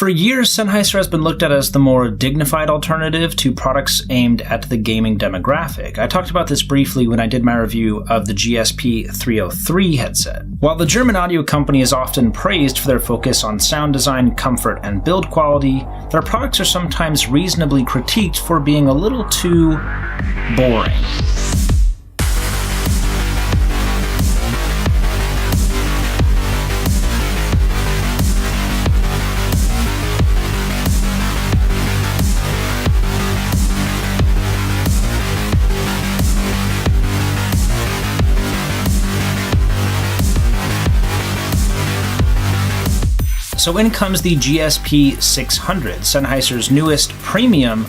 For years, Sennheiser has been looked at as the more dignified alternative to products aimed at the gaming demographic. I talked about this briefly when I did my review of the GSP 303 headset. While the German audio company is often praised for their focus on sound design, comfort, and build quality, their products are sometimes reasonably critiqued for being a little too boring. So in comes the GSP 600, Sennheiser's newest premium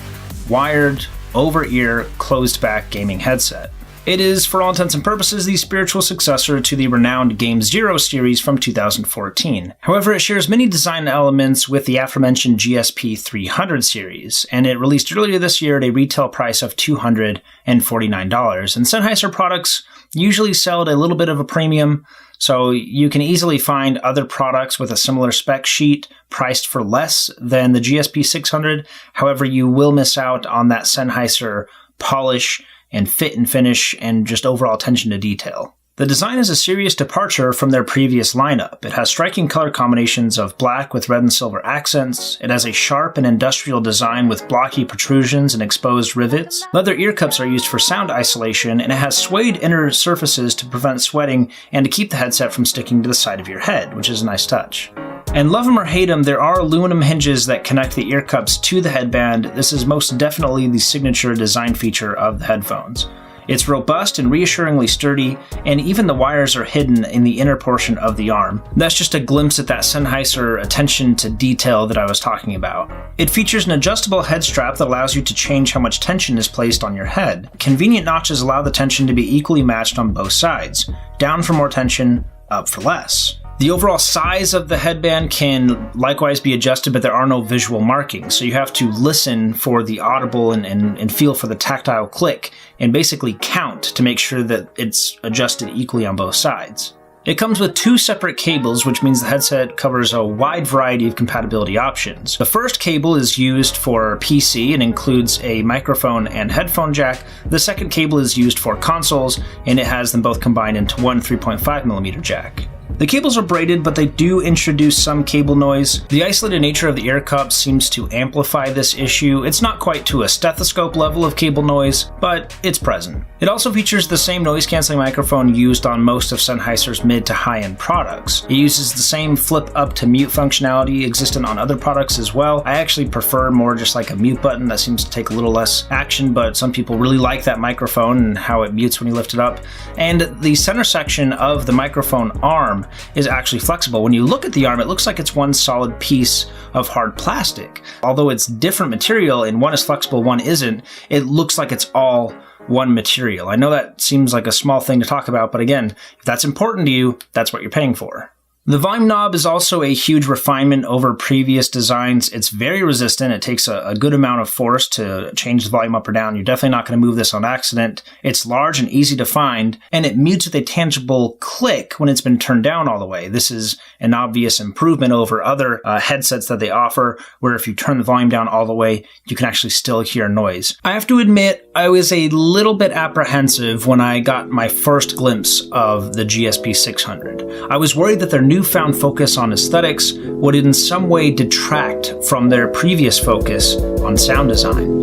wired over-ear closed-back gaming headset. It is, for all intents and purposes, the spiritual successor to the renowned Game Zero series from 2014. However, it shares many design elements with the aforementioned GSP 300 series, and it released earlier this year at a retail price of $249. And Sennheiser products usually sell at a little bit of a premium, so you can easily find other products with a similar spec sheet priced for less than the GSP 600. However, you will miss out on that Sennheiser polish and fit and finish and just overall attention to detail. The design is a serious departure from their previous lineup. It has striking color combinations of black with red and silver accents. It has a sharp and industrial design with blocky protrusions and exposed rivets. Leather ear cups are used for sound isolation, and it has suede inner surfaces to prevent sweating and to keep the headset from sticking to the side of your head, which is a nice touch. And love them or hate them, there are aluminum hinges that connect the ear cups to the headband. This is most definitely the signature design feature of the headphones. It's robust and reassuringly sturdy, and even the wires are hidden in the inner portion of the arm. That's just a glimpse at that Sennheiser attention to detail that I was talking about. It features an adjustable head strap that allows you to change how much tension is placed on your head. Convenient notches allow the tension to be equally matched on both sides. Down for more tension, up for less. The overall size of the headband can likewise be adjusted, but there are no visual markings, so you have to listen for the audible and feel for the tactile click, and basically count to make sure that it's adjusted equally on both sides. It comes with two separate cables, which means the headset covers a wide variety of compatibility options. The first cable is used for PC and includes a microphone and headphone jack. The second cable is used for consoles, and it has them both combined into one 3.5mm jack. The cables are braided, but they do introduce some cable noise. The isolated nature of the ear cup seems to amplify this issue. It's not quite to a stethoscope level of cable noise, but it's present. It also features the same noise-canceling microphone used on most of Sennheiser's mid to high-end products. It uses the same flip up to mute functionality existent on other products as well. I actually prefer more just like a mute button that seems to take a little less action, but some people really like that microphone and how it mutes when you lift it up. And the center section of the microphone arm is actually flexible. When you look at the arm, it looks like it's one solid piece of hard plastic. Although it's different material and one is flexible, one isn't, it looks like it's all one material. I know that seems like a small thing to talk about, but again, if that's important to you, that's what you're paying for. The volume knob is also a huge refinement over previous designs. It's very resistant. It takes a good amount of force to change the volume up or down. You're definitely not going to move this on accident. It's large and easy to find, and it mutes with a tangible click when it's been turned down all the way. This is an obvious improvement over other headsets that they offer, where if you turn the volume down all the way, you can actually still hear noise. I have to admit, I was a little bit apprehensive when I got my first glimpse of the GSP 600. I was worried that their newfound focus on aesthetics would in some way detract from their previous focus on sound design.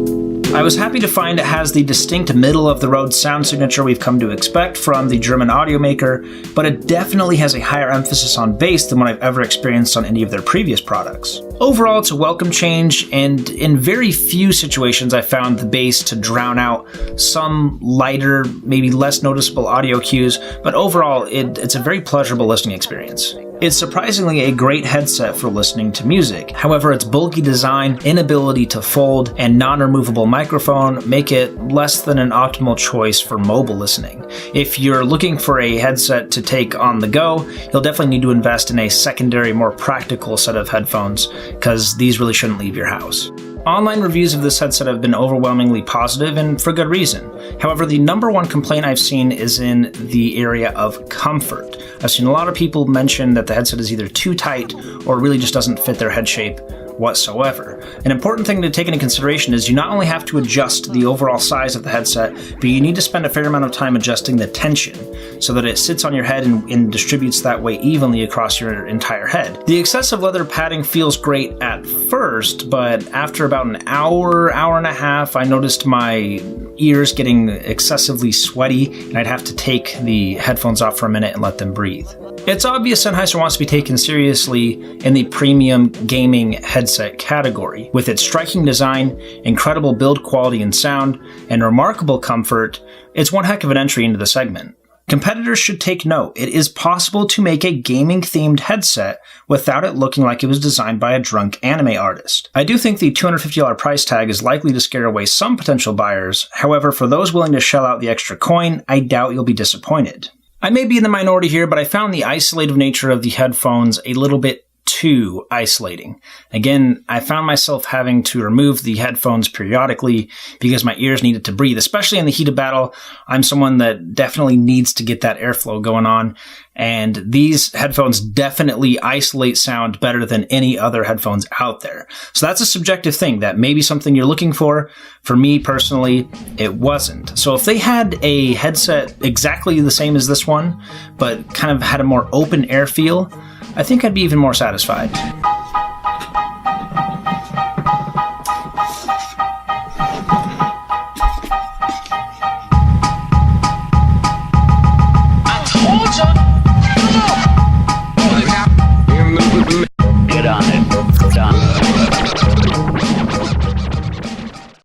I was happy to find it has the distinct middle-of-the-road sound signature we've come to expect from the German audio maker, but it definitely has a higher emphasis on bass than what I've ever experienced on any of their previous products. Overall, it's a welcome change, and in very few situations I found the bass to drown out some lighter, maybe less noticeable audio cues, but overall, it's a very pleasurable listening experience. It's surprisingly a great headset for listening to music. However, its bulky design, inability to fold, and non-removable microphone make it less than an optimal choice for mobile listening. If you're looking for a headset to take on the go, you'll definitely need to invest in a secondary, more practical set of headphones, because these really shouldn't leave your house. Online reviews of this headset have been overwhelmingly positive, and for good reason. However, the number one complaint I've seen is in the area of comfort. I've seen a lot of people mention that the headset is either too tight or really just doesn't fit their head shape whatsoever. An important thing to take into consideration is you not only have to adjust the overall size of the headset, but you need to spend a fair amount of time adjusting the tension so that it sits on your head and distributes that weight evenly across your entire head. The excessive leather padding feels great at first, but after about an hour and a half, I noticed my ears getting excessively sweaty, and I'd have to take the headphones off for a minute and let them breathe. It's obvious Sennheiser wants to be taken seriously in the premium gaming headset category. With its striking design, incredible build quality and sound, and remarkable comfort, it's one heck of an entry into the segment. Competitors should take note. It is possible to make a gaming-themed headset without it looking like it was designed by a drunk anime artist. I do think the $250 price tag is likely to scare away some potential buyers. However, for those willing to shell out the extra coin, I doubt you'll be disappointed. I may be in the minority here, but I found the isolative nature of the headphones a little bit too isolating. Again, I found myself having to remove the headphones periodically because my ears needed to breathe, especially in the heat of battle. I'm someone that definitely needs to get that airflow going on, and these headphones definitely isolate sound better than any other headphones out there. So that's a subjective thing. That may be something you're looking for. For me personally, it wasn't. So if they had a headset exactly the same as this one, but kind of had a more open air feel, I think I'd be even more satisfied. I told ya!